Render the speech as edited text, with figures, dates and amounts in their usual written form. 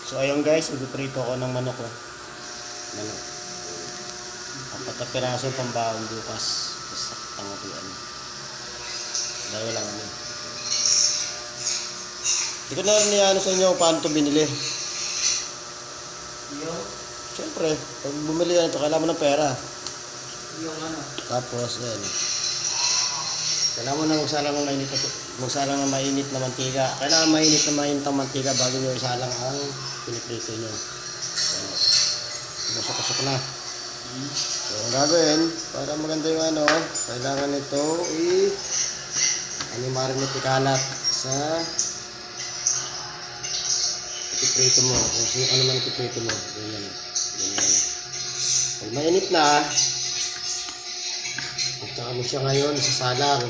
So ayun guys, ipiprito ko ng manok ko. Manok. 4 na piraso pambaon bukas. Basta tangapian. Dahil lang ano. Hindi ko na rin ano sa inyo paano ito binili. Yung? Siyempre, pag bumili yan ito, kailangan mo ng pera. Yung ano? Tapos, yan. Kailangan mo na magsalang ng mainit na mantiga. Kailangan mainit ang mantiga bago nyo isalang ang piniprito nyo. Busok-busok na. So, ang gagawin, para maganda yung ano, kailangan ito marinate ikalat sa ipiprito mo. Kung ano man ipiprito mo. Ganyan. Ganyan. Pag mainit na, ito kami siya ngayon sa salang.